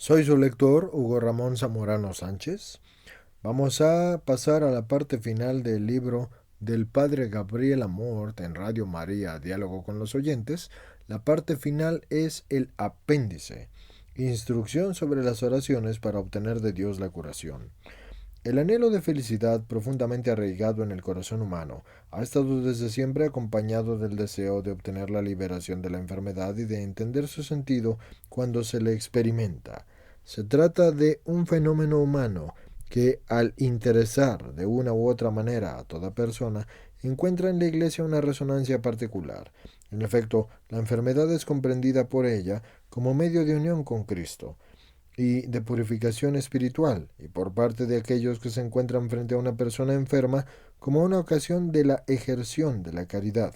Soy su lector, Hugo Ramón Zamorano Sánchez. Vamos a pasar a la parte final del libro del padre Gabriel Amort en Radio María, Diálogo con los oyentes. La parte final es el apéndice, instrucción sobre las oraciones para obtener de Dios la curación. El anhelo de felicidad profundamente arraigado en el corazón humano ha estado desde siempre acompañado del deseo de obtener la liberación de la enfermedad y de entender su sentido cuando se le experimenta. Se trata de un fenómeno humano que, al interesar de una u otra manera a toda persona, encuentra en la Iglesia una resonancia particular. En efecto, la enfermedad es comprendida por ella como medio de unión con Cristo y de purificación espiritual, y por parte de aquellos que se encuentran frente a una persona enferma como una ocasión de la ejerción de la caridad.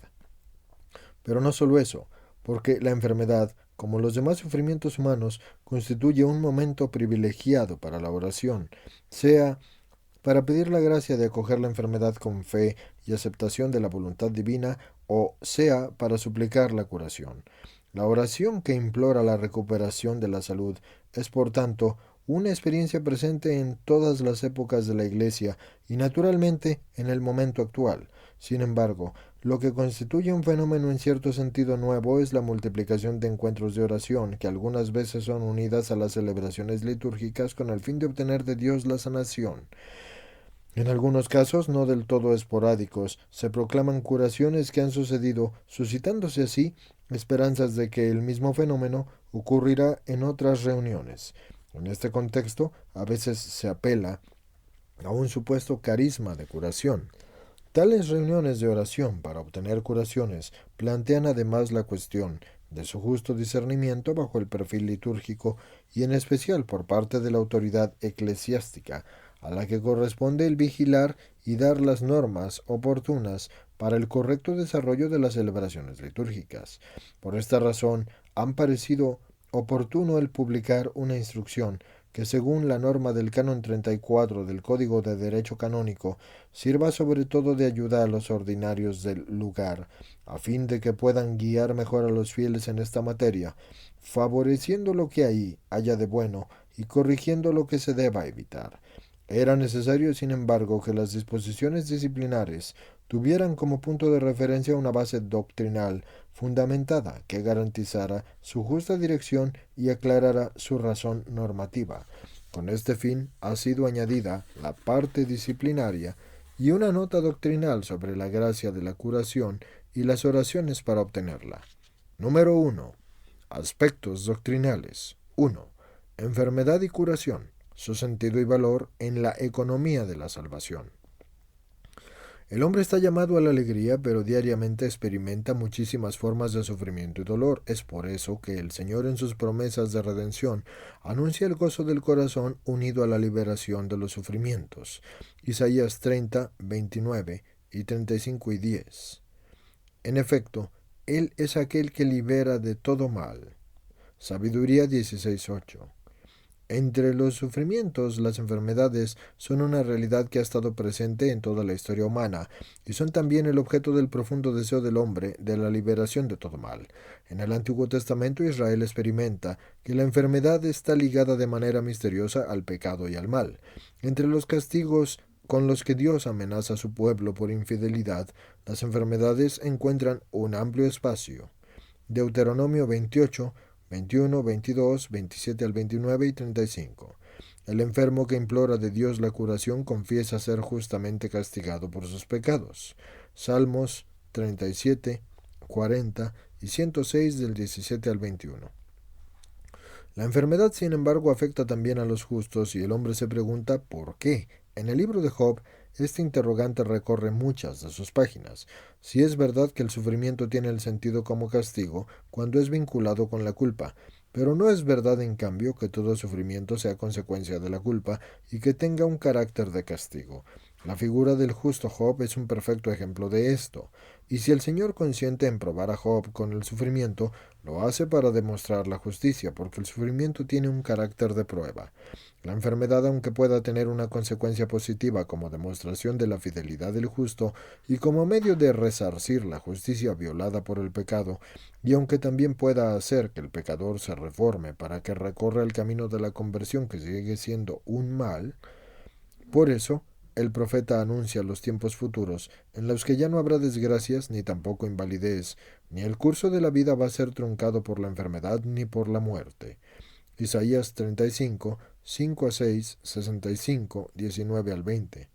Pero no solo eso, porque la enfermedad, como los demás sufrimientos humanos, constituye un momento privilegiado para la oración, sea para pedir la gracia de acoger la enfermedad con fe y aceptación de la voluntad divina, o sea para suplicar la curación. La oración que implora la recuperación de la salud es, por tanto, una experiencia presente en todas las épocas de la Iglesia y naturalmente en el momento actual. Sin embargo, lo que constituye un fenómeno en cierto sentido nuevo es la multiplicación de encuentros de oración, que algunas veces son unidas a las celebraciones litúrgicas con el fin de obtener de Dios la sanación. En algunos casos, no del todo esporádicos, se proclaman curaciones que han sucedido, suscitándose así esperanzas de que el mismo fenómeno ocurrirá en otras reuniones. En este contexto, a veces se apela a un supuesto carisma de curación. Tales reuniones de oración para obtener curaciones plantean además la cuestión de su justo discernimiento bajo el perfil litúrgico y en especial por parte de la autoridad eclesiástica, a la que corresponde el vigilar y dar las normas oportunas para el correcto desarrollo de las celebraciones litúrgicas. Por esta razón, han parecido oportuno el publicar una instrucción que, según la norma del Canon 34 del Código de Derecho Canónico, sirva sobre todo de ayuda a los ordinarios del lugar, a fin de que puedan guiar mejor a los fieles en esta materia, favoreciendo lo que ahí haya de bueno y corrigiendo lo que se deba evitar. Era necesario, sin embargo, que las disposiciones disciplinares tuvieran como punto de referencia una base doctrinal fundamentada que garantizara su justa dirección y aclarara su razón normativa. Con este fin ha sido añadida la parte disciplinaria y una nota doctrinal sobre la gracia de la curación y las oraciones para obtenerla. Número 1. Aspectos doctrinales. 1. Enfermedad y curación. Su sentido y valor en la economía de la salvación. El hombre está llamado a la alegría, pero diariamente experimenta muchísimas formas de sufrimiento y dolor. Es por eso que el Señor en sus promesas de redención anuncia el gozo del corazón unido a la liberación de los sufrimientos. Isaías 30, 29 y 35 y 10. En efecto, Él es aquel que libera de todo mal. Sabiduría 16:8. Entre los sufrimientos, las enfermedades son una realidad que ha estado presente en toda la historia humana y son también el objeto del profundo deseo del hombre de la liberación de todo mal. En el Antiguo Testamento, Israel experimenta que la enfermedad está ligada de manera misteriosa al pecado y al mal. Entre los castigos con los que Dios amenaza a su pueblo por infidelidad, las enfermedades encuentran un amplio espacio. Deuteronomio 28, 21, 22, 27 al 29 y 35. El enfermo que implora de Dios la curación confiesa ser justamente castigado por sus pecados. Salmos 37, 40 y 106 del 17 al 21. La enfermedad, sin embargo, afecta también a los justos y el hombre se pregunta ¿por qué? En el libro de Job, este interrogante recorre muchas de sus páginas. Si es verdad que el sufrimiento tiene el sentido como castigo cuando es vinculado con la culpa, pero no es verdad, en cambio, que todo sufrimiento sea consecuencia de la culpa y que tenga un carácter de castigo. La figura del justo Job es un perfecto ejemplo de esto, y si el Señor consiente en probar a Job con el sufrimiento, lo hace para demostrar la justicia, porque el sufrimiento tiene un carácter de prueba. La enfermedad, aunque pueda tener una consecuencia positiva como demostración de la fidelidad del justo y como medio de resarcir la justicia violada por el pecado, y aunque también pueda hacer que el pecador se reforme para que recorra el camino de la conversión que sigue siendo un mal, por eso el profeta anuncia los tiempos futuros en los que ya no habrá desgracias ni tampoco invalidez, ni el curso de la vida va a ser truncado por la enfermedad ni por la muerte. Isaías 35, 5 a 6, 65, 19 al 20.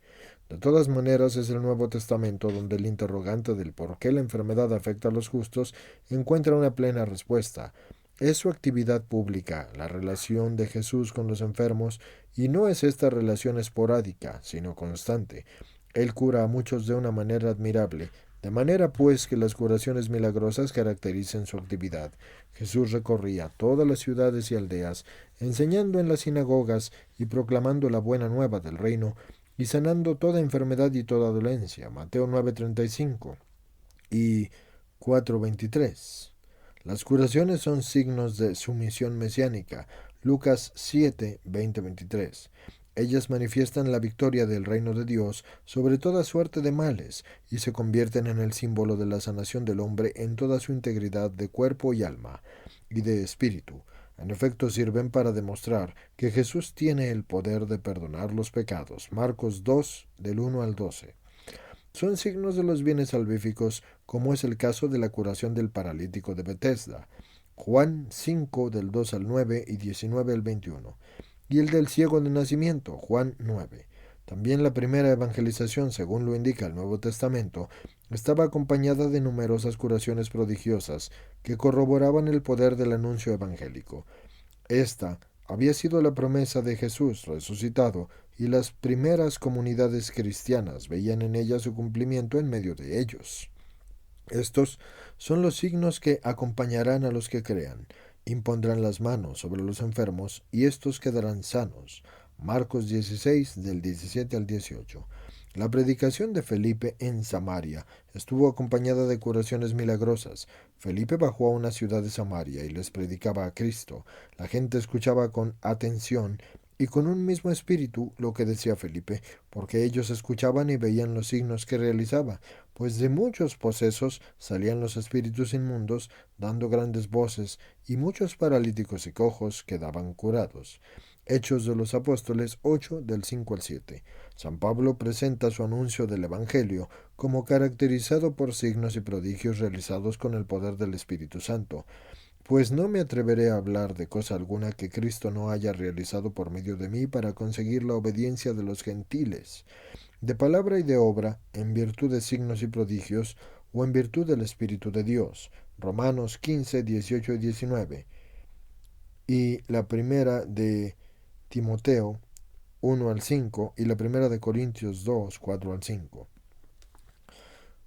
De todas maneras, es el Nuevo Testamento donde el interrogante del por qué la enfermedad afecta a los justos encuentra una plena respuesta. Es su actividad pública, la relación de Jesús con los enfermos, y no es esta relación esporádica, sino constante. Él cura a muchos de una manera admirable, de manera pues que las curaciones milagrosas caractericen su actividad. Jesús recorría todas las ciudades y aldeas, enseñando en las sinagogas y proclamando la buena nueva del reino, y sanando toda enfermedad y toda dolencia. Mateo 9:35 y 4:23. Las curaciones son signos de sumisión mesiánica. Lucas 7:20-23. Ellas manifiestan la victoria del reino de Dios sobre toda suerte de males y se convierten en el símbolo de la sanación del hombre en toda su integridad de cuerpo y alma y de espíritu. En efecto, sirven para demostrar que Jesús tiene el poder de perdonar los pecados. Marcos 2, del 1 al 12. Son signos de los bienes salvíficos, como es el caso de la curación del paralítico de Bethesda. Juan 5, del 2 al 9 y 19 al 21. Y el del ciego de nacimiento. Juan 9. También la primera evangelización, según lo indica el Nuevo Testamento, estaba acompañada de numerosas curaciones prodigiosas que corroboraban el poder del anuncio evangélico. Esta había sido la promesa de Jesús resucitado, y las primeras comunidades cristianas veían en ella su cumplimiento en medio de ellos. Estos son los signos que acompañarán a los que crean. Impondrán las manos sobre los enfermos y éstos quedarán sanos. Marcos 16, del 17 al 18. La predicación de Felipe en Samaria estuvo acompañada de curaciones milagrosas. Felipe bajó a una ciudad de Samaria y les predicaba a Cristo. La gente escuchaba con atención y con un mismo espíritu lo que decía Felipe, porque ellos escuchaban y veían los signos que realizaba, pues de muchos posesos salían los espíritus inmundos, dando grandes voces, y muchos paralíticos y cojos quedaban curados. Hechos de los Apóstoles 8, del 5 al 7. San Pablo presenta su anuncio del Evangelio como caracterizado por signos y prodigios realizados con el poder del Espíritu Santo. Pues no me atreveré a hablar de cosa alguna que Cristo no haya realizado por medio de mí para conseguir la obediencia de los gentiles, de palabra y de obra, en virtud de signos y prodigios, o en virtud del Espíritu de Dios. Romanos 15, 18 y 19. Y la primera de Timoteo 1 al 5 y la primera de Corintios 2, 4 al 5.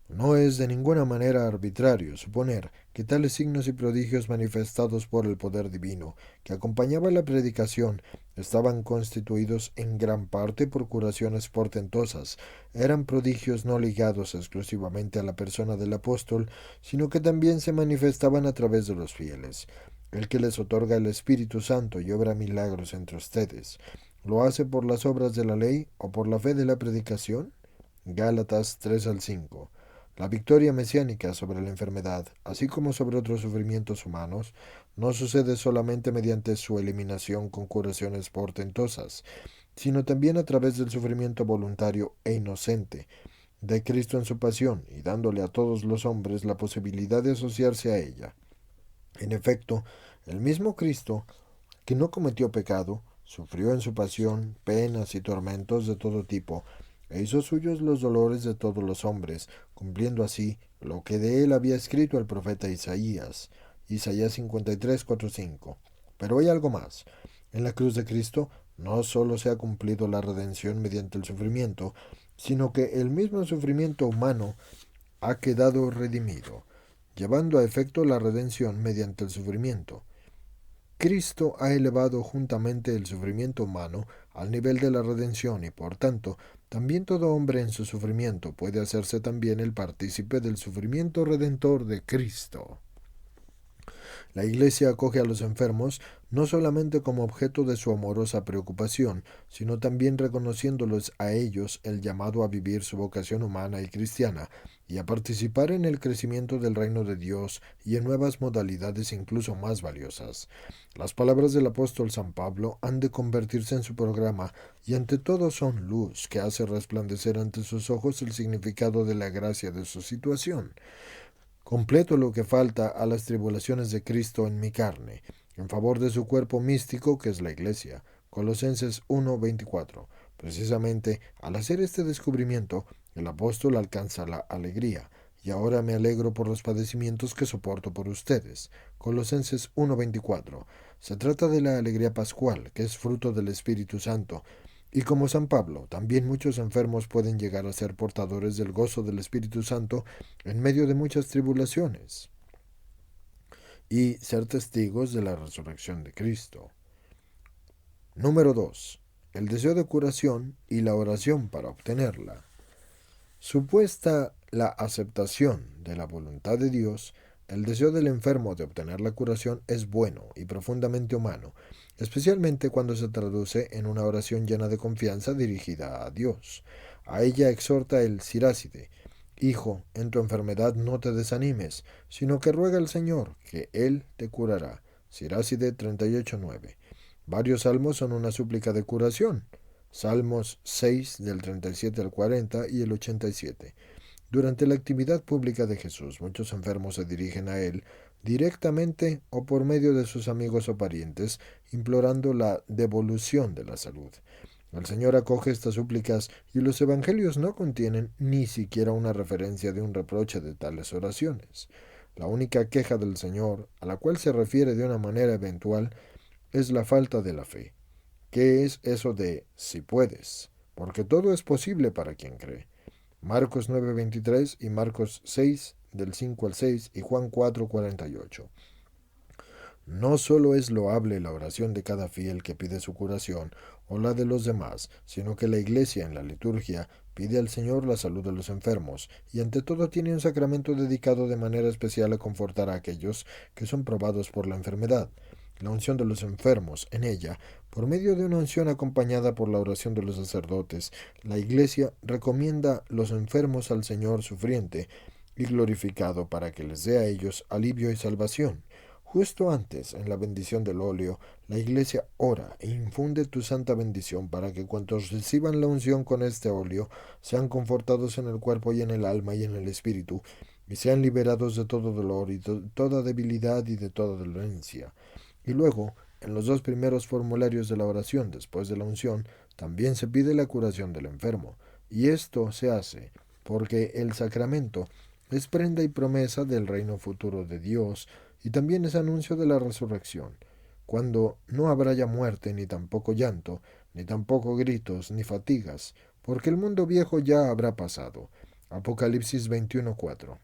No es de ninguna manera arbitrario suponer que tales signos y prodigios manifestados por el poder divino que acompañaba la predicación estaban constituidos en gran parte por curaciones portentosas. Eran prodigios no ligados exclusivamente a la persona del apóstol, sino que también se manifestaban a través de los fieles. El que les otorga el Espíritu Santo y obra milagros entre ustedes, ¿lo hace por las obras de la ley o por la fe de la predicación? Gálatas 3 al 5. La victoria mesiánica sobre la enfermedad, así como sobre otros sufrimientos humanos, no sucede solamente mediante su eliminación con curaciones portentosas, sino también a través del sufrimiento voluntario e inocente de Cristo en su pasión y dándole a todos los hombres la posibilidad de asociarse a ella. En efecto, el mismo Cristo, que no cometió pecado, sufrió en su pasión penas y tormentos de todo tipo, e hizo suyos los dolores de todos los hombres, cumpliendo así lo que de él había escrito el profeta Isaías. Isaías 53, 4, 5. Pero hay algo más. En la cruz de Cristo no sólo se ha cumplido la redención mediante el sufrimiento, sino que el mismo sufrimiento humano ha quedado redimido, llevando a efecto la redención mediante el sufrimiento. Cristo ha elevado juntamente el sufrimiento humano al nivel de la redención y por tanto también todo hombre en su sufrimiento puede hacerse también el partícipe del sufrimiento redentor de Cristo. La Iglesia acoge a los enfermos no solamente como objeto de su amorosa preocupación, sino también reconociéndoles a ellos el llamado a vivir su vocación humana y cristiana, y a participar en el crecimiento del reino de Dios y en nuevas modalidades incluso más valiosas. Las palabras del apóstol San Pablo han de convertirse en su programa, y ante todo son luz que hace resplandecer ante sus ojos el significado de la gracia de su situación. Completo lo que falta a las tribulaciones de Cristo en mi carne, en favor de su cuerpo místico que es la Iglesia. Colosenses 1:24. Precisamente al hacer este descubrimiento, el apóstol alcanza la alegría. Y ahora me alegro por los padecimientos que soporto por ustedes. Colosenses 1:24. Se trata de la alegría pascual, que es fruto del Espíritu Santo, y como San Pablo, también muchos enfermos pueden llegar a ser portadores del gozo del Espíritu Santo en medio de muchas tribulaciones y ser testigos de la resurrección de Cristo. Número 2. El deseo de curación y la oración para obtenerla. Supuesta la aceptación de la voluntad de Dios, el deseo del enfermo de obtener la curación es bueno y profundamente humano, especialmente cuando se traduce en una oración llena de confianza dirigida a Dios. A ella exhorta el Siráside: Hijo, en tu enfermedad no te desanimes, sino que ruega al Señor, que Él te curará. Siráside 38:9. Varios salmos son una súplica de curación. Salmos 6 del 37 al 40 y el 87. Durante la actividad pública de Jesús, muchos enfermos se dirigen a Él directamente o por medio de sus amigos o parientes, implorando la devolución de la salud. El Señor acoge estas súplicas y los evangelios no contienen ni siquiera una referencia de un reproche de tales oraciones. La única queja del Señor, a la cual se refiere de una manera eventual, es la falta de la fe. ¿Qué es eso de si puedes? Porque todo es posible para quien cree. Marcos 9:23 y Marcos 6 del 5 al 6 y Juan 4:48. No solo es loable la oración de cada fiel que pide su curación o la de los demás, sino que la Iglesia en la liturgia pide al Señor la salud de los enfermos y ante todo tiene un sacramento dedicado de manera especial a confortar a aquellos que son probados por la enfermedad. La unción de los enfermos en ella, por medio de una unción acompañada por la oración de los sacerdotes, la Iglesia recomienda los enfermos al Señor sufriente y glorificado para que les dé a ellos alivio y salvación. Justo antes, en la bendición del óleo, la Iglesia ora e infunde tu santa bendición para que cuantos reciban la unción con este óleo sean confortados en el cuerpo y en el alma y en el espíritu, y sean liberados de todo dolor y de toda debilidad y de toda dolencia. Y luego, en los dos primeros formularios de la oración después de la unción, también se pide la curación del enfermo. Y esto se hace porque el sacramento es prenda y promesa del reino futuro de Dios y también es anuncio de la resurrección, cuando no habrá ya muerte, ni tampoco llanto, ni tampoco gritos, ni fatigas, porque el mundo viejo ya habrá pasado. Apocalipsis 21:4.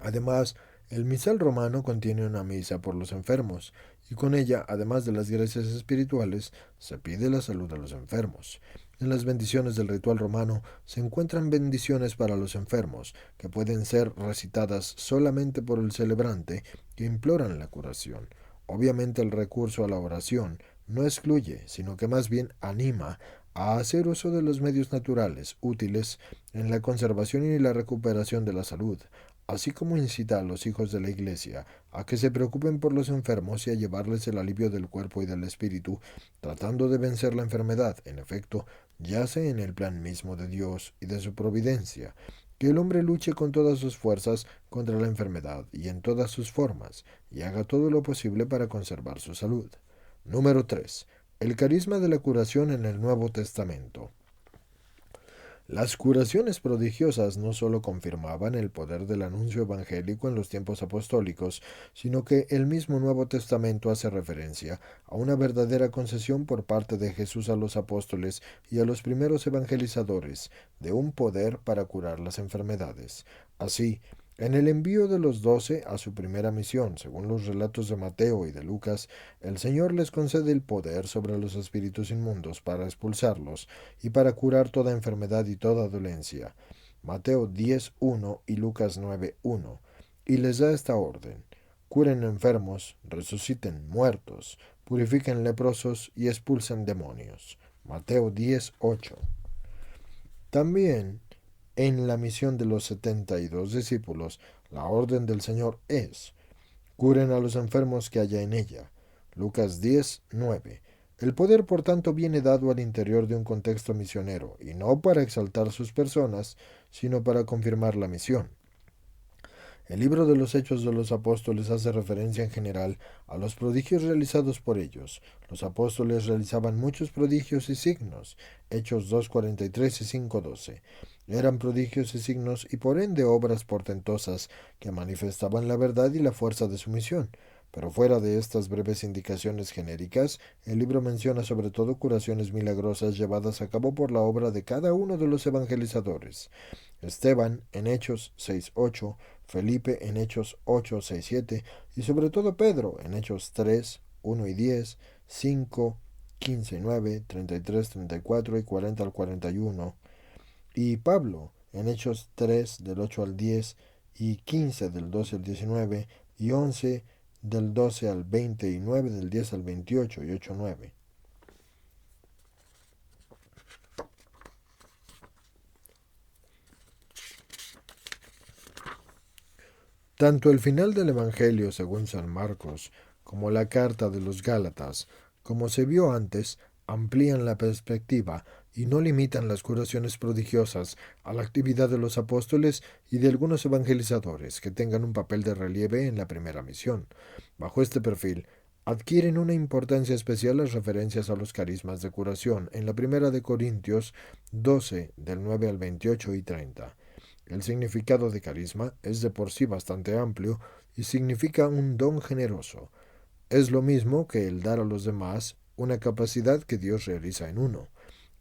Además, el misal romano contiene una misa por los enfermos, y con ella, además de las gracias espirituales, se pide la salud de los enfermos. En las bendiciones del ritual romano se encuentran bendiciones para los enfermos, que pueden ser recitadas solamente por el celebrante, que imploran la curación. Obviamente el recurso a la oración no excluye, sino que más bien anima a hacer uso de los medios naturales útiles en la conservación y la recuperación de la salud, así como incita a los hijos de la Iglesia a que se preocupen por los enfermos y a llevarles el alivio del cuerpo y del espíritu, tratando de vencer la enfermedad. En efecto, yace en el plan mismo de Dios y de su providencia, que el hombre luche con todas sus fuerzas contra la enfermedad y en todas sus formas, y haga todo lo posible para conservar su salud. Número 3. El carisma de la curación en el Nuevo Testamento. Las curaciones prodigiosas no sólo confirmaban el poder del anuncio evangélico en los tiempos apostólicos, sino que el mismo Nuevo Testamento hace referencia a una verdadera concesión por parte de Jesús a los apóstoles y a los primeros evangelizadores de un poder para curar las enfermedades. Así, En el envío de los 12 a su primera misión, según los relatos de Mateo y de Lucas, el Señor les concede el poder sobre los espíritus inmundos para expulsarlos y para curar toda enfermedad y toda dolencia. Mateo 10:1 y Lucas 9:1. Y les da esta orden: curen enfermos, resuciten muertos, purifiquen leprosos y expulsen demonios. Mateo 10:8. También en la misión de los 72 discípulos, la orden del Señor es: curen a los enfermos que haya en ella. Lucas 10:9. El poder, por tanto, viene dado al interior de un contexto misionero, y no para exaltar sus personas, sino para confirmar la misión. El libro de los Hechos de los Apóstoles hace referencia en general a los prodigios realizados por ellos. Los apóstoles realizaban muchos prodigios y signos. Hechos 2:43 y 5:12. Eran prodigios y signos y por ende obras portentosas que manifestaban la verdad y la fuerza de su misión. Pero fuera de estas breves indicaciones genéricas, el libro menciona sobre todo curaciones milagrosas llevadas a cabo por la obra de cada uno de los evangelizadores. Esteban en Hechos 6:8, Felipe en Hechos 8:6-7 y sobre todo Pedro en Hechos 3:1 y 10, 5, 15 y 9, 33, 34 y 40 al 41, y Pablo en Hechos 3 del 8 al 10 y 15 del 12 al 19 y 11 del 12 al 20 y 9 del 10 al 28 y 8:9. Tanto el final del Evangelio según San Marcos como la carta de los Gálatas, como se vio antes, amplían la perspectiva y no limitan las curaciones prodigiosas a la actividad de los apóstoles y de algunos evangelizadores que tengan un papel de relieve en la primera misión. Bajo este perfil, adquieren una importancia especial las referencias a los carismas de curación en la primera de Corintios 12 del 9 al 28 y 30. El significado de carisma es de por sí bastante amplio y significa un don generoso. Es lo mismo que el dar a los demás una capacidad que Dios realiza en uno.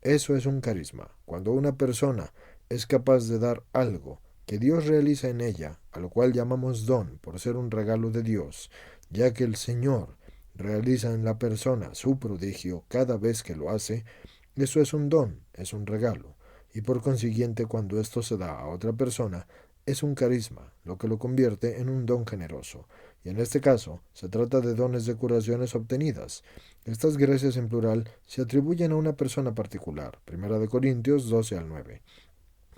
Eso es un carisma. Cuando una persona es capaz de dar algo que Dios realiza en ella, a lo cual llamamos don por ser un regalo de Dios, ya que el Señor realiza en la persona su prodigio cada vez que lo hace, eso es un don, es un regalo. Y por consiguiente, cuando esto se da a otra persona, es un carisma, lo que lo convierte en un don generoso. Y en este caso, se trata de dones de curaciones obtenidas. Estas gracias en plural se atribuyen a una persona particular. Primera de Corintios 12 al 9.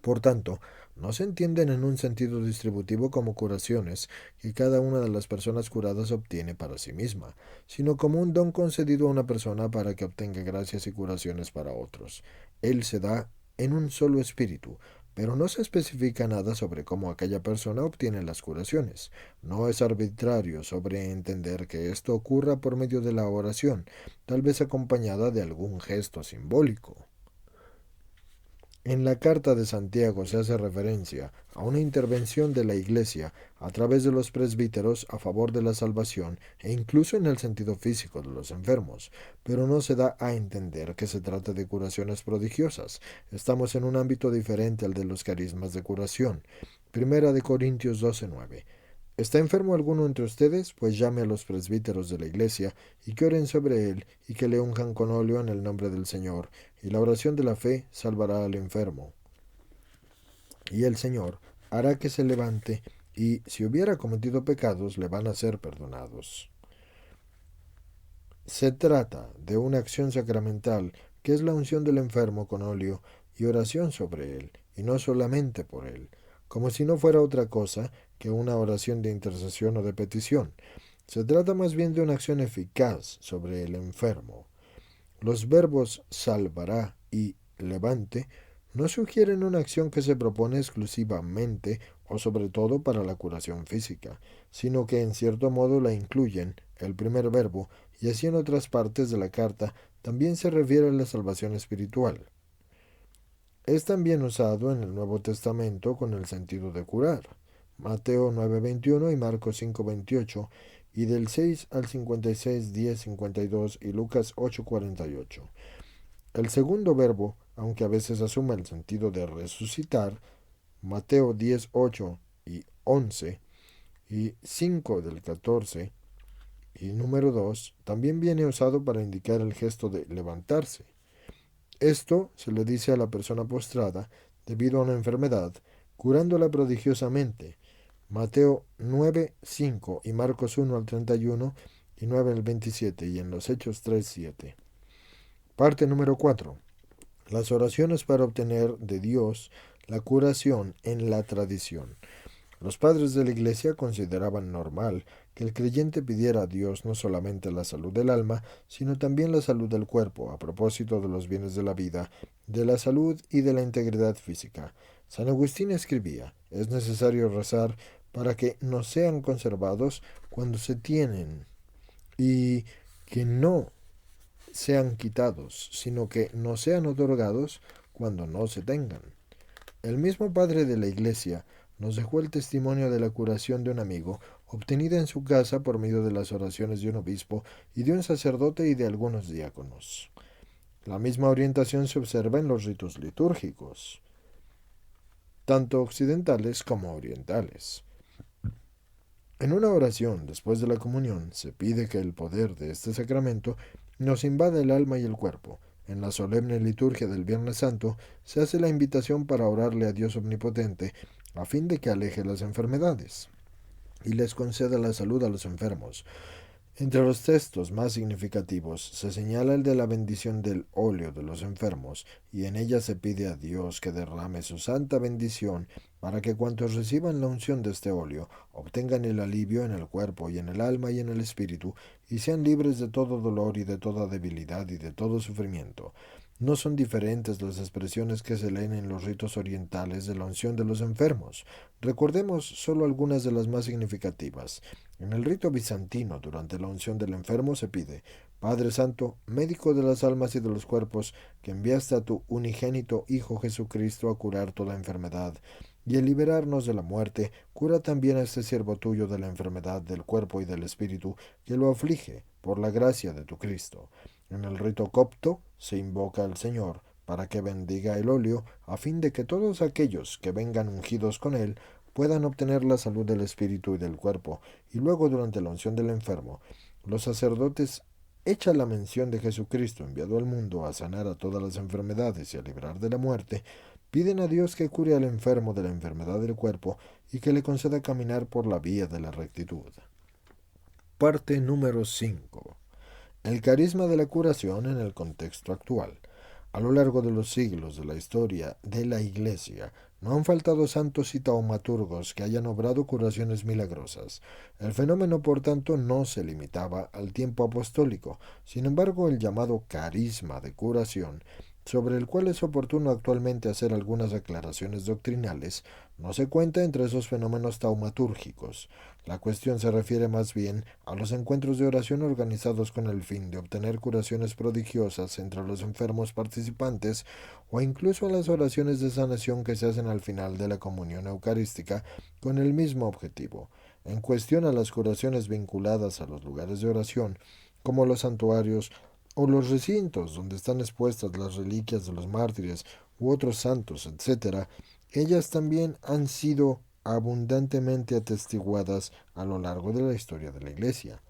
Por tanto, no se entienden en un sentido distributivo como curaciones que cada una de las personas curadas obtiene para sí misma, sino como un don concedido a una persona para que obtenga gracias y curaciones para otros. Él se da en un solo espíritu, pero no se especifica nada sobre cómo aquella persona obtiene las curaciones. No es arbitrario sobreentender que esto ocurra por medio de la oración, tal vez acompañada de algún gesto simbólico. En la carta de Santiago se hace referencia a una intervención de la Iglesia a través de los presbíteros a favor de la salvación e incluso en el sentido físico de los enfermos, pero no se da a entender que se trata de curaciones prodigiosas. Estamos en un ámbito diferente al de los carismas de curación. Primera de Corintios 12:9. ¿Está enfermo alguno entre ustedes? Pues llame a los presbíteros de la iglesia y que oren sobre él y que le unjan con óleo en el nombre del Señor. Y la oración de la fe salvará al enfermo. Y el Señor hará que se levante y si hubiera cometido pecados le van a ser perdonados. Se trata de una acción sacramental que es la unción del enfermo con óleo y oración sobre él, y no solamente por él, como si no fuera otra cosa que una oración de intercesión o de petición. Se trata más bien de una acción eficaz sobre el enfermo. Los verbos salvará y levante no sugieren una acción que se propone exclusivamente o sobre todo para la curación física, sino que en cierto modo la incluyen, el primer verbo, y así en otras partes de la carta también se refiere a la salvación espiritual. Es también usado en el Nuevo Testamento con el sentido de curar. Mateo 9:21 y Marcos 5:28, y del 6 al 56, 10:52 y Lucas 8:48. El segundo verbo, aunque a veces asume el sentido de resucitar, Mateo 10:8 y 11 y 5 del 14 y número 2 también viene usado para indicar el gesto de levantarse. Esto se le dice a la persona postrada debido a una enfermedad, curándola prodigiosamente. Mateo 9, 5 y Marcos 1 al 31 y 9 al 27 y en los Hechos 3, 7. Parte número 4. Las oraciones para obtener de Dios la curación en la tradición. Los padres de la Iglesia consideraban normal que el creyente pidiera a Dios no solamente la salud del alma, sino también la salud del cuerpo, a propósito de los bienes de la vida, de la salud y de la integridad física. San Agustín escribía: es necesario rezar para que no sean conservados cuando se tienen, y que no sean quitados, sino que no sean otorgados cuando no se tengan. El mismo padre de la Iglesia nos dejó el testimonio de la curación de un amigo, obtenida en su casa por medio de las oraciones de un obispo y de un sacerdote y de algunos diáconos. La misma orientación se observa en los ritos litúrgicos, tanto occidentales como orientales. En una oración después de la comunión se pide que el poder de este sacramento nos invada el alma y el cuerpo. En la solemne liturgia del Viernes Santo se hace la invitación para orarle a Dios Omnipotente a fin de que aleje las enfermedades y les conceda la salud a los enfermos. Entre los textos más significativos se señala el de la bendición del óleo de los enfermos, y en ella se pide a Dios que derrame su santa bendición para que cuantos reciban la unción de este óleo obtengan el alivio en el cuerpo y en el alma y en el espíritu, y sean libres de todo dolor y de toda debilidad y de todo sufrimiento. No son diferentes las expresiones que se leen en los ritos orientales de la unción de los enfermos. Recordemos solo algunas de las más significativas. En el rito bizantino, durante la unción del enfermo, se pide: Padre Santo, médico de las almas y de los cuerpos, que enviaste a tu unigénito Hijo Jesucristo a curar toda enfermedad y a liberarnos de la muerte, cura también a este siervo tuyo de la enfermedad del cuerpo y del espíritu que lo aflige, por la gracia de tu Cristo. En el rito copto se invoca al Señor para que bendiga el óleo, a fin de que todos aquellos que vengan ungidos con él puedan obtener la salud del espíritu y del cuerpo. Y luego, durante la unción del enfermo, los sacerdotes, hecha la mención de Jesucristo enviado al mundo a sanar a todas las enfermedades y a librar de la muerte, piden a Dios que cure al enfermo de la enfermedad del cuerpo y que le conceda caminar por la vía de la rectitud. Parte número 5. El carisma de la curación en el contexto actual. A lo largo de los siglos de la historia de la Iglesia, no han faltado santos y taumaturgos que hayan obrado curaciones milagrosas. El fenómeno, por tanto, no se limitaba al tiempo apostólico. Sin embargo, el llamado carisma de curación, sobre el cual es oportuno actualmente hacer algunas aclaraciones doctrinales, no se cuenta entre esos fenómenos taumatúrgicos. La cuestión se refiere más bien a los encuentros de oración organizados con el fin de obtener curaciones prodigiosas entre los enfermos participantes, o incluso a las oraciones de sanación que se hacen al final de la comunión eucarística con el mismo objetivo. En cuestión a las curaciones vinculadas a los lugares de oración, como los santuarios o los recintos donde están expuestas las reliquias de los mártires u otros santos, etc., ellas también han sido abundantemente atestiguadas a lo largo de la historia de la Iglesia.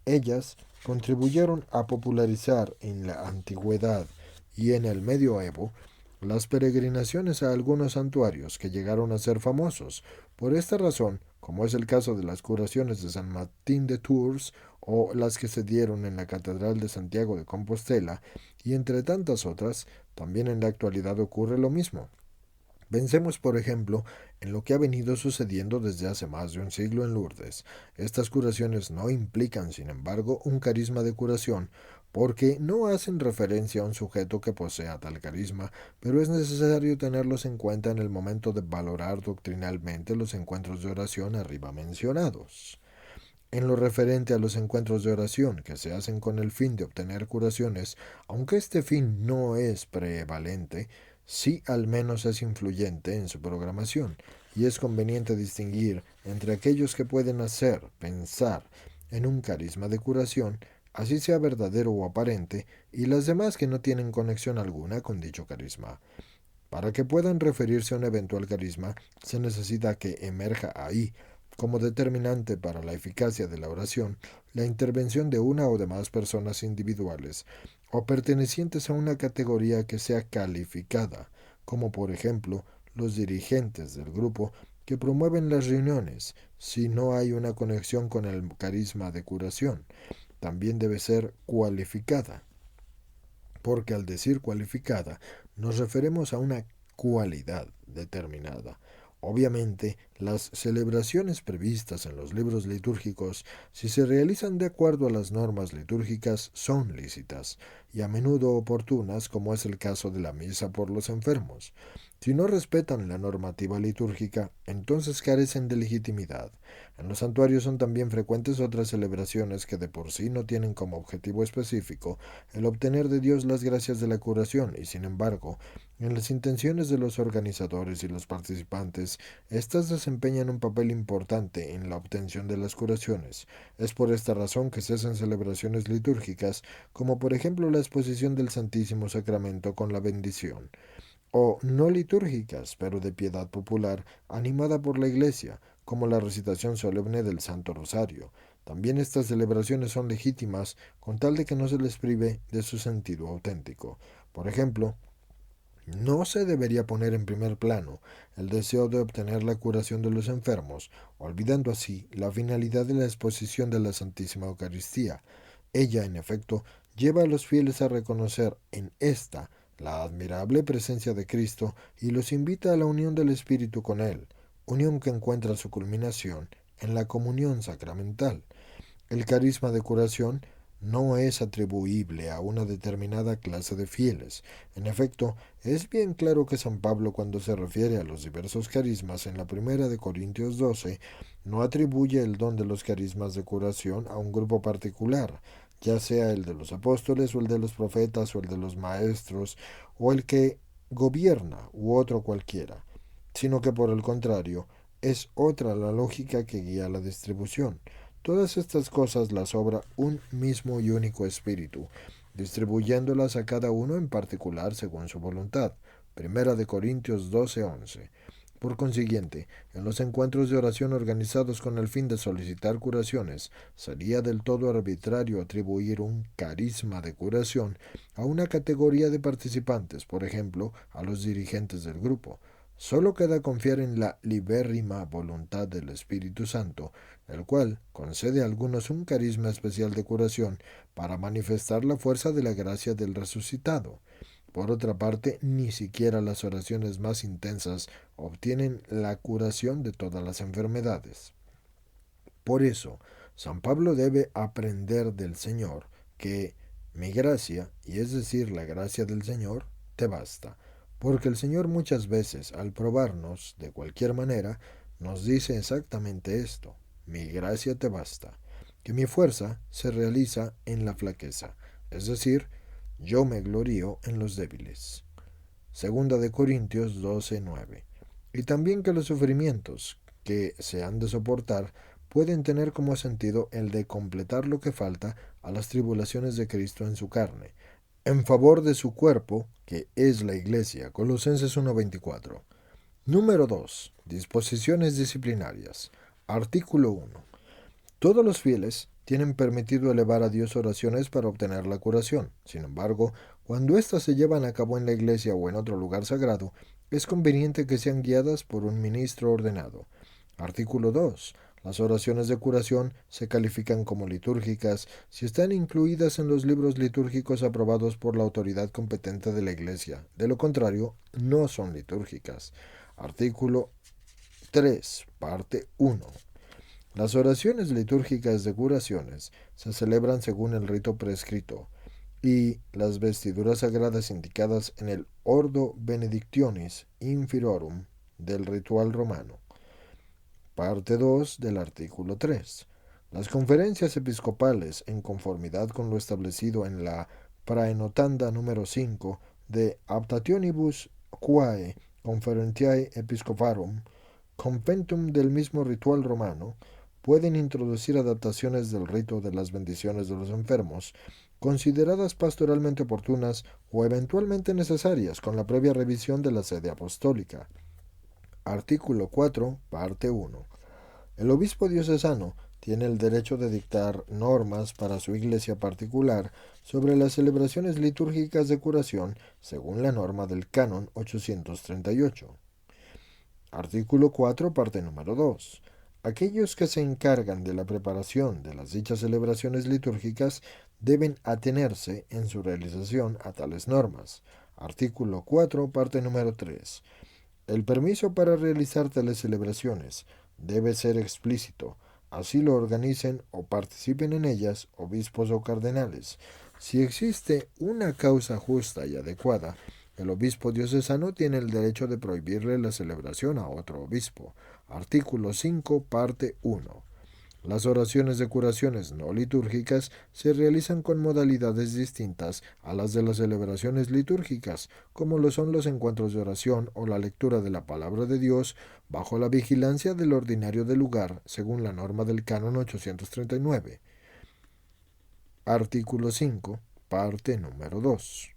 Ellas contribuyeron a popularizar en la antigüedad y en el medioevo las peregrinaciones a algunos santuarios que llegaron a ser famosos. Por esta razón, como es el caso de las curaciones de San Martín de Tours o las que se dieron en la Catedral de Santiago de Compostela, y entre tantas otras, también en la actualidad ocurre lo mismo. Pensemos, por ejemplo, en lo que ha venido sucediendo desde hace más de un siglo en Lourdes. Estas curaciones no implican, sin embargo, un carisma de curación, porque no hacen referencia a un sujeto que posea tal carisma, pero es necesario tenerlos en cuenta en el momento de valorar doctrinalmente los encuentros de oración arriba mencionados. En lo referente a los encuentros de oración que se hacen con el fin de obtener curaciones, aunque este fin no es prevalente, sí al menos es influyente en su programación, y es conveniente distinguir entre aquellos que pueden hacer pensar en un carisma de curación, así sea verdadero o aparente, y las demás que no tienen conexión alguna con dicho carisma. Para que puedan referirse a un eventual carisma, se necesita que emerja ahí, como determinante para la eficacia de la oración, la intervención de una o de más personas individuales o pertenecientes a una categoría que sea calificada, como por ejemplo los dirigentes del grupo que promueven las reuniones, si no hay una conexión con el carisma de curación. También debe ser cualificada, porque al decir cualificada nos referimos a una cualidad determinada. Obviamente, las celebraciones previstas en los libros litúrgicos, si se realizan de acuerdo a las normas litúrgicas, son lícitas y a menudo oportunas, como es el caso de la misa por los enfermos. Si no respetan la normativa litúrgica, entonces carecen de legitimidad. En los santuarios son también frecuentes otras celebraciones que de por sí no tienen como objetivo específico el obtener de Dios las gracias de la curación, y sin embargo, en las intenciones de los organizadores y los participantes, éstas desempeñan un papel importante en la obtención de las curaciones. Es por esta razón que se hacen celebraciones litúrgicas, como por ejemplo la exposición del Santísimo Sacramento con la bendición, o no litúrgicas, pero de piedad popular, animada por la Iglesia, como la recitación solemne del Santo Rosario. También estas celebraciones son legítimas con tal de que no se les prive de su sentido auténtico. Por ejemplo, no se debería poner en primer plano el deseo de obtener la curación de los enfermos, olvidando así la finalidad de la exposición de la Santísima Eucaristía. Ella, en efecto, lleva a los fieles a reconocer en esta la admirable presencia de Cristo y los invita a la unión del Espíritu con Él, unión que encuentra su culminación en la comunión sacramental. El carisma de curación no es atribuible a una determinada clase de fieles. En efecto, es bien claro que San Pablo, cuando se refiere a los diversos carismas en la primera de Corintios 12, no atribuye el don de los carismas de curación a un grupo particular, ya sea el de los apóstoles o el de los profetas o el de los maestros o el que gobierna u otro cualquiera, sino que por el contrario, es otra la lógica que guía la distribución. Todas estas cosas las obra un mismo y único espíritu, distribuyéndolas a cada uno en particular según su voluntad. Primera de Corintios 12:11. Por consiguiente, en los encuentros de oración organizados con el fin de solicitar curaciones, sería del todo arbitrario atribuir un carisma de curación a una categoría de participantes, por ejemplo, a los dirigentes del grupo. Solo queda confiar en la libérrima voluntad del Espíritu Santo, el cual concede a algunos un carisma especial de curación para manifestar la fuerza de la gracia del resucitado. Por otra parte, ni siquiera las oraciones más intensas obtienen la curación de todas las enfermedades. Por eso, San Pablo debe aprender del Señor que mi gracia, y es decir, la gracia del Señor, te basta. Porque el Señor muchas veces, al probarnos de cualquier manera, nos dice exactamente esto: mi gracia te basta, que mi fuerza se realiza en la flaqueza, es decir, yo me glorío en los débiles. Segunda de Corintios 12:9. Y también que los sufrimientos que se han de soportar pueden tener como sentido el de completar lo que falta a las tribulaciones de Cristo en su carne, en favor de su cuerpo, que es la Iglesia. Colosenses 1:24. Número 2. Disposiciones disciplinarias. Artículo 1. Todos los fieles tienen permitido elevar a Dios oraciones para obtener la curación. Sin embargo, cuando éstas se llevan a cabo en la iglesia o en otro lugar sagrado, es conveniente que sean guiadas por un ministro ordenado. Artículo 2. Las oraciones de curación se califican como litúrgicas si están incluidas en los libros litúrgicos aprobados por la autoridad competente de la Iglesia. De lo contrario, no son litúrgicas. Artículo 3, parte 1. Las oraciones litúrgicas de curaciones se celebran según el rito prescrito y las vestiduras sagradas indicadas en el Ordo Benedictionis Inferiorum del ritual romano. Parte 2 del artículo 3. Las conferencias episcopales, en conformidad con lo establecido en la Praenotanda número 5 de Aptationibus Quae Conferentiae Episcoparum, conventum del mismo ritual romano, pueden introducir adaptaciones del rito de las bendiciones de los enfermos, consideradas pastoralmente oportunas o eventualmente necesarias con la previa revisión de la sede apostólica. Artículo 4, parte 1. El obispo diocesano tiene el derecho de dictar normas para su iglesia particular sobre las celebraciones litúrgicas de curación según la norma del Canon 838. Artículo 4, parte número 2. Aquellos que se encargan de la preparación de las dichas celebraciones litúrgicas deben atenerse en su realización a tales normas. Artículo 4, parte número 3. El permiso para realizar tales celebraciones debe ser explícito, así lo organicen o participen en ellas obispos o cardenales. Si existe una causa justa y adecuada, el obispo diocesano tiene el derecho de prohibirle la celebración a otro obispo. Artículo 5, parte 1. Las oraciones de curaciones no litúrgicas se realizan con modalidades distintas a las de las celebraciones litúrgicas, como lo son los encuentros de oración o la lectura de la palabra de Dios, bajo la vigilancia del ordinario del lugar, según la norma del Canon 839. Artículo 5, parte número 2.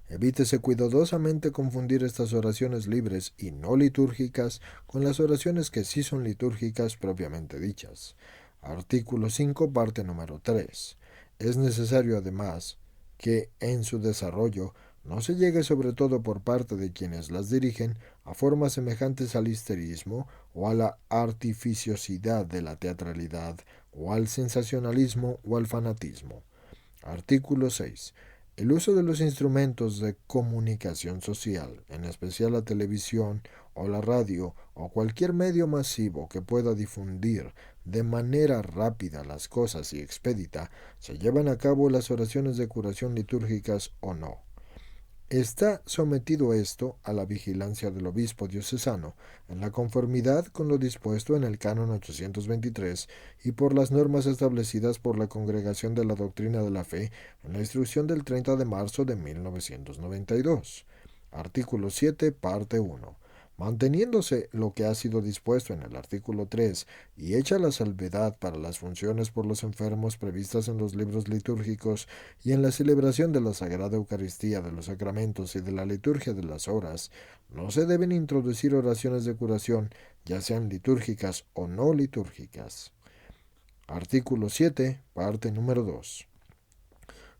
Evítese cuidadosamente confundir estas oraciones libres y no litúrgicas con las oraciones que sí son litúrgicas propiamente dichas. Artículo 5, parte número 3. Es necesario, además, que en su desarrollo no se llegue, sobre todo por parte de quienes las dirigen, a formas semejantes al histerismo o a la artificiosidad de la teatralidad, o al sensacionalismo o al fanatismo. Artículo 6. El uso de los instrumentos de comunicación social, en especial la televisión o la radio o cualquier medio masivo que pueda difundir de manera rápida las cosas y expedita, se llevan a cabo las oraciones de curación litúrgicas o no. Está sometido esto a la vigilancia del obispo diocesano, en la conformidad con lo dispuesto en el Canon 823 y por las normas establecidas por la Congregación de la Doctrina de la Fe en la instrucción del 30 de marzo de 1992. Artículo 7, parte 1. Manteniéndose lo que ha sido dispuesto en el artículo 3 y hecha la salvedad para las funciones por los enfermos previstas en los libros litúrgicos y en la celebración de la Sagrada Eucaristía, de los sacramentos y de la liturgia de las horas, no se deben introducir oraciones de curación, ya sean litúrgicas o no litúrgicas. Artículo 7, parte número 2.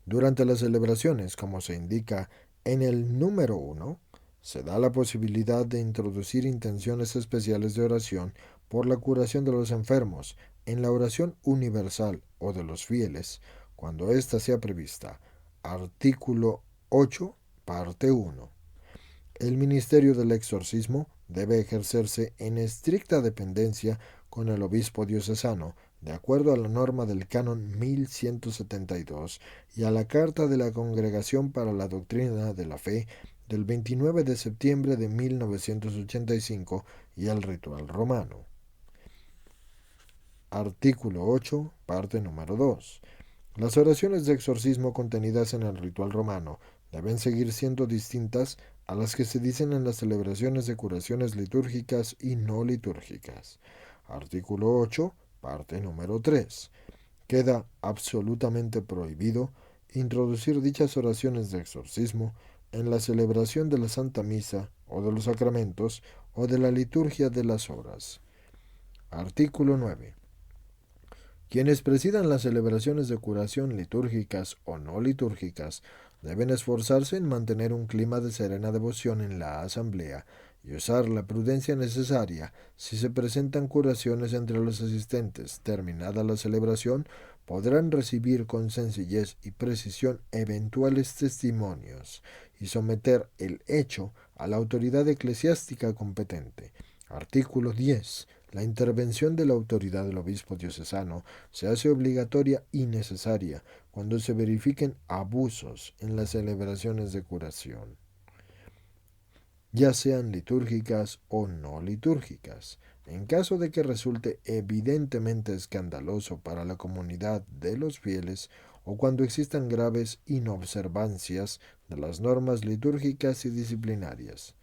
Durante las celebraciones, como se indica en el número 1, se da la posibilidad de introducir intenciones especiales de oración por la curación de los enfermos en la oración universal o de los fieles, cuando ésta sea prevista. Artículo 8, parte 1. El ministerio del exorcismo debe ejercerse en estricta dependencia con el obispo diocesano, de acuerdo a la norma del Canon 1172 y a la Carta de la Congregación para la Doctrina de la Fe del 29 de septiembre de 1985 y al ritual romano. Artículo 8, parte número 2. Las oraciones de exorcismo contenidas en el ritual romano deben seguir siendo distintas a las que se dicen en las celebraciones de curaciones litúrgicas y no litúrgicas. Artículo 8, parte número 3. Queda absolutamente prohibido introducir dichas oraciones de exorcismo en la celebración de la Santa Misa o de los sacramentos o de la liturgia de las horas. Artículo 9. Quienes presidan las celebraciones de curación litúrgicas o no litúrgicas deben esforzarse en mantener un clima de serena devoción en la asamblea y usar la prudencia necesaria si se presentan curaciones entre los asistentes. Terminada la celebración, podrán recibir con sencillez y precisión eventuales testimonios y someter el hecho a la autoridad eclesiástica competente. Artículo 10. La intervención de la autoridad del obispo diocesano se hace obligatoria y necesaria cuando se verifiquen abusos en las celebraciones de curación, ya sean litúrgicas o no litúrgicas. En caso de que resulte evidentemente escandaloso para la comunidad de los fieles o cuando existan graves inobservancias de las normas litúrgicas y disciplinarias.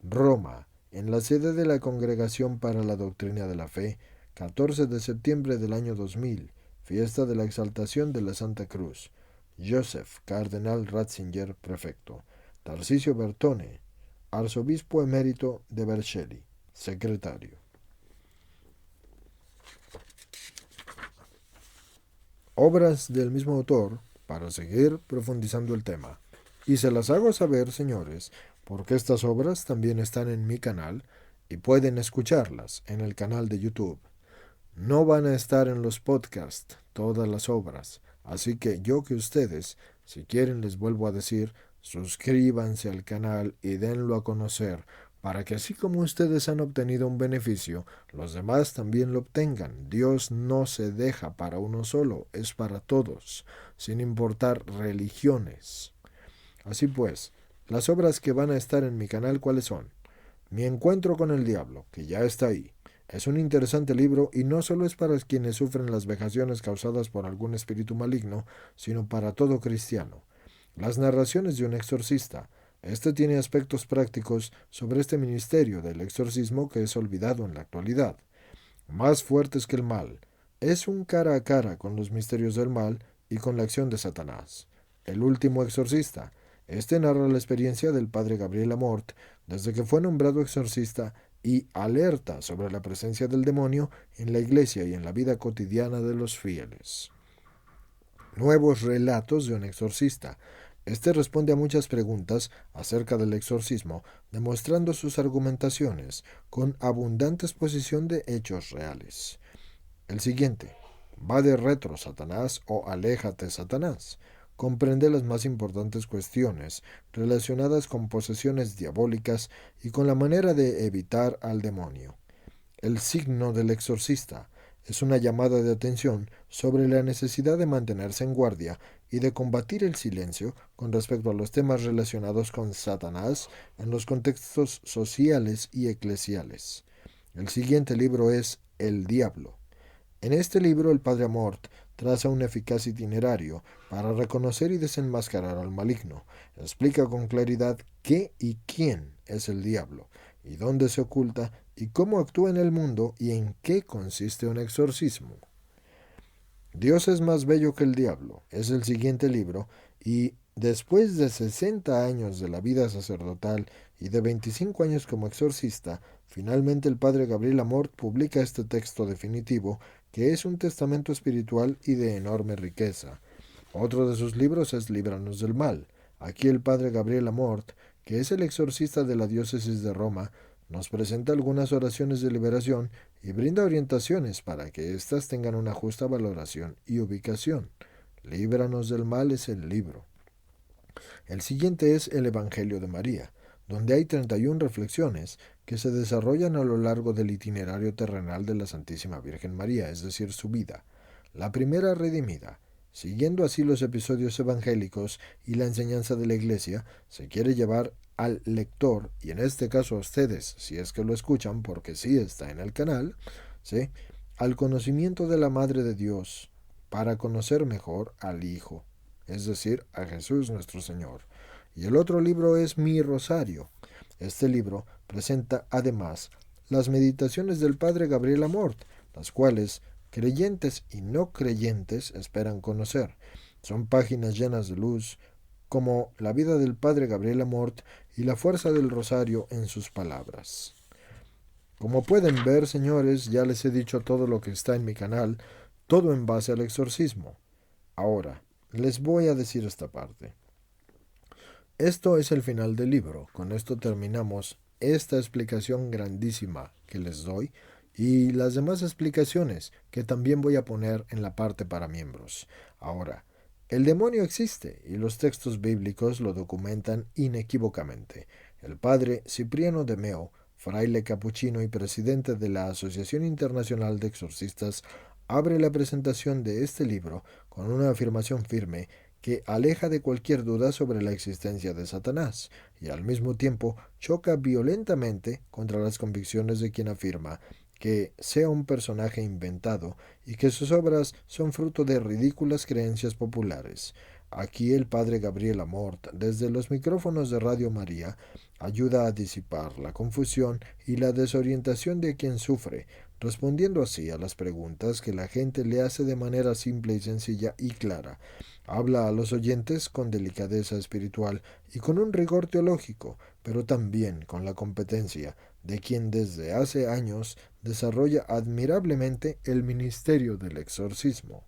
Roma, en la sede de la Congregación para la Doctrina de la Fe, 14 de septiembre del año 2000, fiesta de la Exaltación de la Santa Cruz. Joseph, cardenal Ratzinger, prefecto. Tarcisio Bertone, arzobispo emérito de Vercelli, secretario. Obras del mismo autor para seguir profundizando el tema. Y se las hago saber, señores, porque estas obras también están en mi canal y pueden escucharlas en el canal de YouTube. No van a estar en los podcasts todas las obras, así que yo que ustedes, si quieren les vuelvo a decir, suscríbanse al canal y denlo a conocer, para que así como ustedes han obtenido un beneficio, los demás también lo obtengan. Dios no se deja para uno solo, es para todos, sin importar religiones. Así pues, las obras que van a estar en mi canal, ¿cuáles son? Mi encuentro con el diablo, que ya está ahí. Es un interesante libro y no solo es para quienes sufren las vejaciones causadas por algún espíritu maligno, sino para todo cristiano. Las narraciones de un exorcista. Este tiene aspectos prácticos sobre este ministerio del exorcismo que es olvidado en la actualidad. Más fuertes que el mal. Es un cara a cara con los misterios del mal y con la acción de Satanás. El último exorcista. Este narra la experiencia del padre Gabriel Amort desde que fue nombrado exorcista y alerta sobre la presencia del demonio en la iglesia y en la vida cotidiana de los fieles. Nuevos relatos de un exorcista. Este responde a muchas preguntas acerca del exorcismo, demostrando sus argumentaciones con abundante exposición de hechos reales. El siguiente. Va de retro, Satanás, o aléjate, Satanás. Comprende las más importantes cuestiones relacionadas con posesiones diabólicas y con la manera de evitar al demonio. El signo del exorcista es una llamada de atención sobre la necesidad de mantenerse en guardia y de combatir el silencio con respecto a los temas relacionados con Satanás en los contextos sociales y eclesiales. El siguiente libro es El Diablo. En este libro el padre Amort traza un eficaz itinerario para reconocer y desenmascarar al maligno. Explica con claridad qué y quién es el diablo, y dónde se oculta, y cómo actúa en el mundo, y en qué consiste un exorcismo. Dios es más bello que el diablo es el siguiente libro, y después de 60 años de la vida sacerdotal y de 25 años como exorcista, finalmente el padre Gabriel Amort publica este texto definitivo, que es un testamento espiritual y de enorme riqueza. Otro de sus libros es Líbranos del Mal. Aquí el padre Gabriel Amort, que es el exorcista de la diócesis de Roma, nos presenta algunas oraciones de liberación y brinda orientaciones para que éstas tengan una justa valoración y ubicación. Líbranos del Mal es el libro. El siguiente es el Evangelio de María, donde hay 31 reflexiones que se desarrollan a lo largo del itinerario terrenal de la Santísima Virgen María, es decir, su vida. La primera redimida. Siguiendo así los episodios evangélicos y la enseñanza de la Iglesia, se quiere llevar al lector, y en este caso a ustedes, si es que lo escuchan, porque sí está en el canal, ¿sí?, al conocimiento de la Madre de Dios, para conocer mejor al Hijo, es decir, a Jesús nuestro Señor. Y el otro libro es Mi Rosario. Este libro presenta además las meditaciones del padre Gabriel Amort, las cuales creyentes y no creyentes esperan conocer. Son páginas llenas de luz, como la vida del padre Gabriel Amort y la fuerza del rosario en sus palabras. Como pueden ver, señores, ya les he dicho todo lo que está en mi canal, todo en base al exorcismo. Ahora, les voy a decir esta parte. Esto es el final del libro. Con esto terminamos esta explicación grandísima que les doy y las demás explicaciones que también voy a poner en la parte para miembros. Ahora, el demonio existe y los textos bíblicos lo documentan inequívocamente. El padre Cipriano de Meo, fraile capuchino y presidente de la Asociación Internacional de Exorcistas, abre la presentación de este libro con una afirmación firme que aleja de cualquier duda sobre la existencia de Satanás, y al mismo tiempo choca violentamente contra las convicciones de quien afirma que sea un personaje inventado y que sus obras son fruto de ridículas creencias populares. Aquí el padre Gabriel Amort, desde los micrófonos de Radio María, ayuda a disipar la confusión y la desorientación de quien sufre, respondiendo así a las preguntas que la gente le hace de manera simple y sencilla y clara. Habla a los oyentes con delicadeza espiritual y con un rigor teológico, pero también con la competencia de quien desde hace años desarrolla admirablemente el ministerio del exorcismo.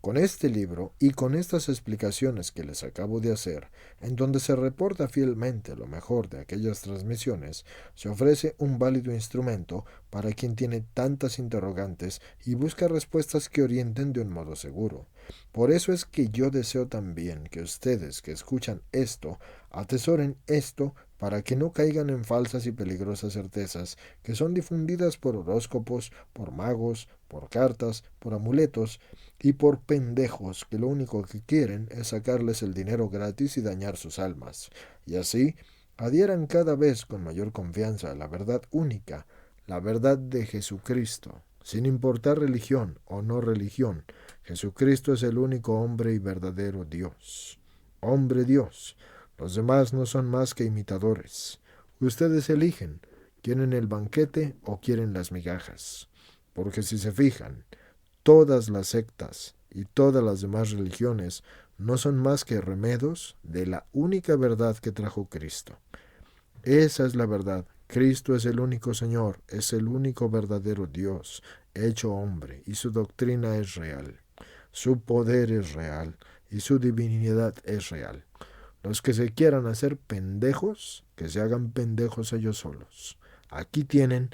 Con este libro y con estas explicaciones que les acabo de hacer, en donde se reporta fielmente lo mejor de aquellas transmisiones, se ofrece un válido instrumento para quien tiene tantas interrogantes y busca respuestas que orienten de un modo seguro. Por eso es que yo deseo también que ustedes que escuchan esto, atesoren esto para que no caigan en falsas y peligrosas certezas que son difundidas por horóscopos, por magos, por cartas, por amuletos, y por pendejos que lo único que quieren es sacarles el dinero gratis y dañar sus almas. Y así adhieran cada vez con mayor confianza a la verdad única, la verdad de Jesucristo. Sin importar religión o no religión, Jesucristo es el único hombre y verdadero Dios. Hombre Dios. Los demás no son más que imitadores. Ustedes eligen, ¿quieren el banquete o quieren las migajas? Porque si se fijan, todas las sectas y todas las demás religiones no son más que remedos de la única verdad que trajo Cristo. Esa es la verdad. Cristo es el único Señor, es el único verdadero Dios, hecho hombre, y su doctrina es real. Su poder es real, y su divinidad es real. Los que se quieran hacer pendejos, que se hagan pendejos ellos solos. Aquí tienen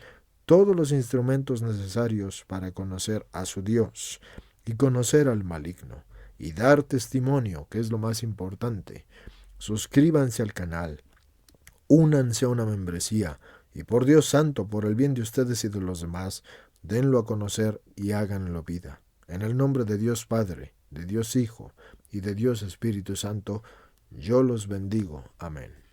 todos los instrumentos necesarios para conocer a su Dios y conocer al maligno y dar testimonio, que es lo más importante. Suscríbanse al canal, únanse a una membresía y por Dios santo, por el bien de ustedes y de los demás, denlo a conocer y háganlo vida. En el nombre de Dios Padre, de Dios Hijo y de Dios Espíritu Santo, yo los bendigo. Amén.